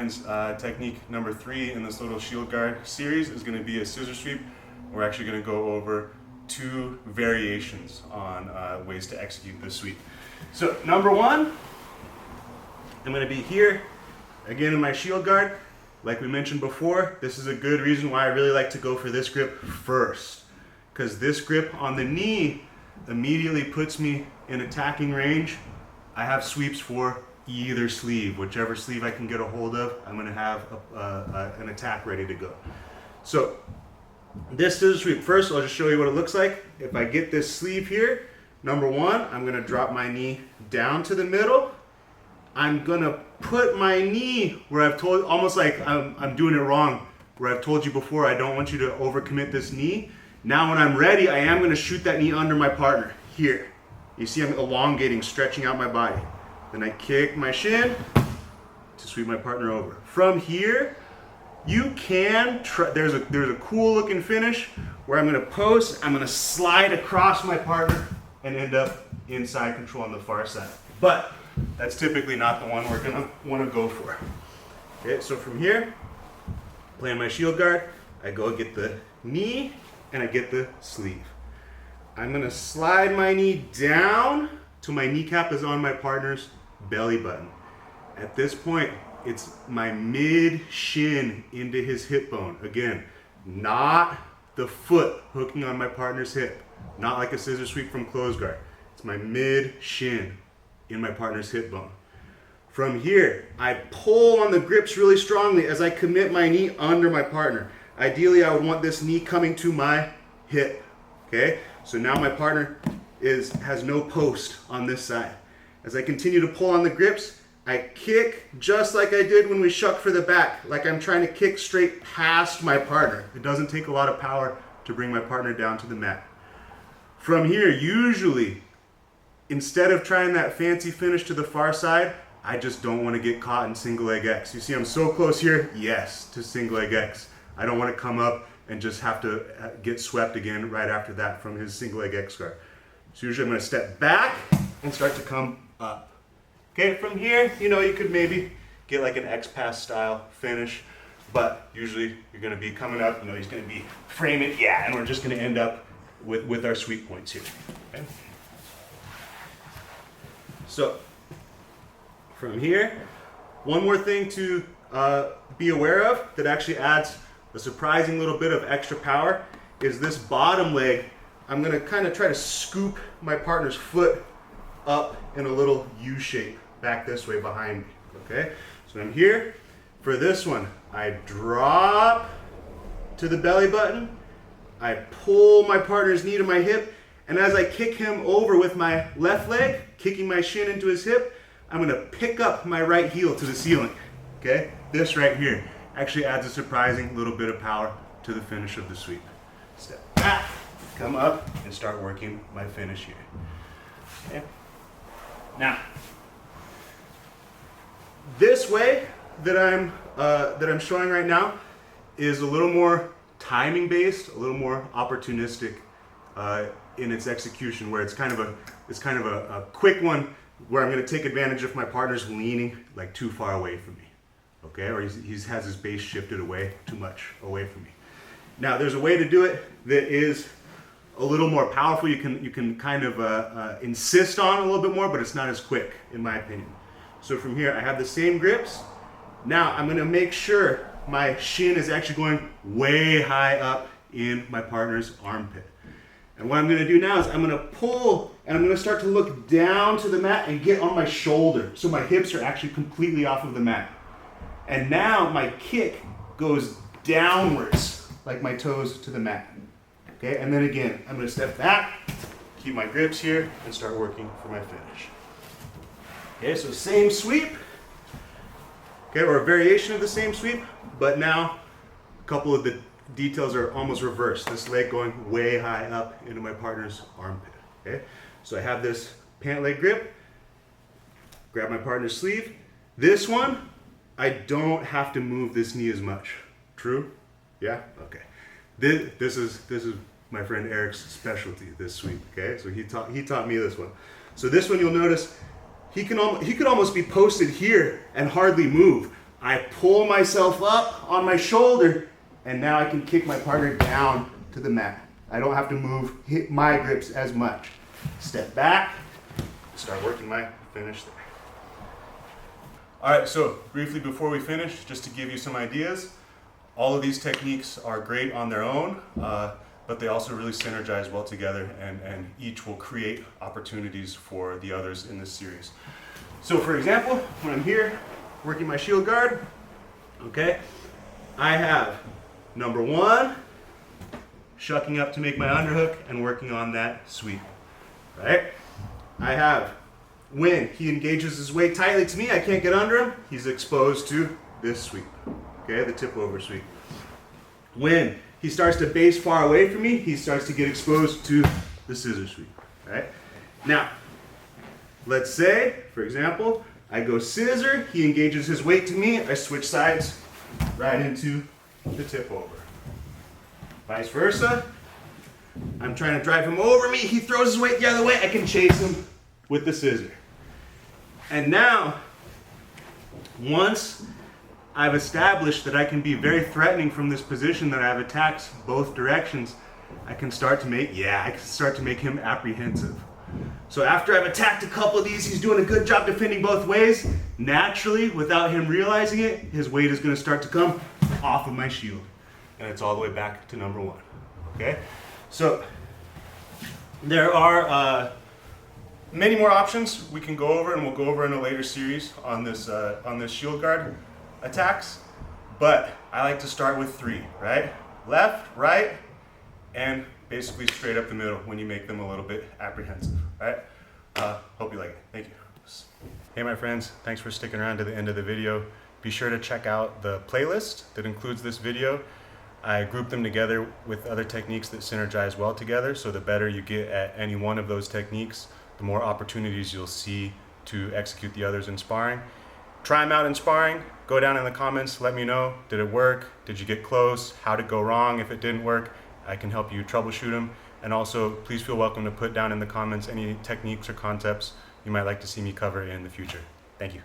friends, technique number 3 in this little shield guard series is going to be a scissor sweep. We're actually going to go over 2 variations on ways to execute this sweep. So number 1, I'm going to be here again in my shield guard. Like we mentioned before, this is a good reason why I really like to go for this grip first, because this grip on the knee immediately puts me in attacking range. I have sweeps for either sleeve, whichever sleeve I can get a hold of, I'm going to have an attack ready to go. So this scissor sweep, first I'll just show you what it looks like. If I get this sleeve here, number 1, I'm going to drop my knee down to the middle. I'm going to put my knee where I've told, almost like I'm doing it wrong, where I've told you before, I don't want you to overcommit this knee. Now when I'm ready, I am going to shoot that knee under my partner, here. You see I'm elongating, stretching out my body. Then I kick my shin to sweep my partner over. From here, you can try, there's a cool looking finish where I'm going to post, I'm going to slide across my partner and end up inside control on the far side. But that's typically not the one we're going to want to go for. Okay, so from here, playing my shield guard, I go get the knee and I get the sleeve. I'm going to slide my knee down till my kneecap is on my partner's belly button. At this point, it's my mid shin into his hip bone. Again, not the foot hooking on my partner's hip, not like a scissor sweep from close guard. It's my mid shin in my partner's hip bone. From here, I pull on the grips really strongly as I commit my knee under my partner. Ideally, I would want this knee coming to my hip. Okay, so now my partner has no post on this side. As I continue to pull on the grips, I kick just like I did when we shuck for the back, like I'm trying to kick straight past my partner. It doesn't take a lot of power to bring my partner down to the mat. From here, usually, instead of trying that fancy finish to the far side, I just don't want to get caught in single leg X. You see I'm so close here, yes, to single leg X. I don't want to come up and just have to get swept again right after that from his single leg X guard. So usually I'm going to step back and start to come up. Okay, from here, you know, you could maybe get like an X-Pass style finish, but usually you're going to be coming up, you know, he's going to be framing, yeah, and we're just going to end up with our sweep points here. Okay? So from here, one more thing to be aware of that actually adds a surprising little bit of extra power is this bottom leg. I'm going to kind of try to scoop my partner's foot up in a little U shape back this way behind me. Okay, so I'm here. For this one, I drop to the belly button, I pull my partner's knee to my hip, and as I kick him over with my left leg, kicking my shin into his hip, I'm going to pick up my right heel to the ceiling. Okay, this right here actually adds a surprising little bit of power to the finish of the sweep. Step back, come up, and start working my finish here. Okay. Now, this way that I'm showing right now is a little more timing based, a little more opportunistic in its execution, where it's kind of a quick one where I'm going to take advantage of my partner's leaning like too far away from me. Okay, or he has his base shifted away too much away from me. Now, there's a way to do it that is a little more powerful. You can kind of insist on a little bit more, but it's not as quick, in my opinion. So from here, I have the same grips. Now, I'm going to make sure my shin is actually going way high up in my partner's armpit. And what I'm going to do now is I'm going to pull, and I'm going to start to look down to the mat and get on my shoulder, so my hips are actually completely off of the mat. And now my kick goes downwards, like my toes to the mat. Okay, and then again, I'm going to step back, keep my grips here, and start working for my finish. Okay, so same sweep. Okay, or a variation of the same sweep, but now a couple of the details are almost reversed. This leg going way high up into my partner's armpit. Okay, so I have this pant leg grip, grab my partner's sleeve. This one, I don't have to move this knee as much. True? Yeah? Okay. This is my friend Eric's specialty, this sweep. Okay, so he taught me this one. So this one, you'll notice he could almost be posted here and hardly move, I pull myself up on my shoulder, and now I can kick my partner down to the mat. I don't have to hit my grips as much. Step back, start working my finish there. All right, so briefly before we finish, just to give you some ideas, all of these techniques are great on their own, but they also really synergize well together, and each will create opportunities for the others in this series. So for example, when I'm here working my shield guard, okay, I have number one, shucking up to make my underhook and working on that sweep, right? I have, when he engages his weight tightly to me, I can't get under him, he's exposed to this sweep, okay, the tip over sweep. When he starts to base far away from me, he starts to get exposed to the scissor sweep, right? Now, let's say, for example, I go scissor, he engages his weight to me, I switch sides right into the tip over. Vice versa, I'm trying to drive him over me, he throws his weight the other way, I can chase him with the scissor. And now, once I've established that I can be very threatening from this position, that I have attacks both directions, I can start to make him apprehensive. So after I've attacked a couple of these, he's doing a good job defending both ways. Naturally, without him realizing it, his weight is going to start to come off of my shield. And it's all the way back to number one. Okay? So there are many more options we can go over, and we'll go over in a later series on this shield guard attacks. But I like to start with three, right? Left, right, and basically straight up the middle when you make them a little bit apprehensive, right? Hope you like it. Thank you. Hey my friends, thanks for sticking around to the end of the video. Be sure to check out the playlist that includes this video. I group them together with other techniques that synergize well together, so the better you get at any one of those techniques, the more opportunities you'll see to execute the others in sparring. Try them out in sparring. Go down in the comments, let me know. Did it work? Did you get close? How did it go wrong if it didn't work? I can help you troubleshoot them. And also, please feel welcome to put down in the comments any techniques or concepts you might like to see me cover in the future. Thank you.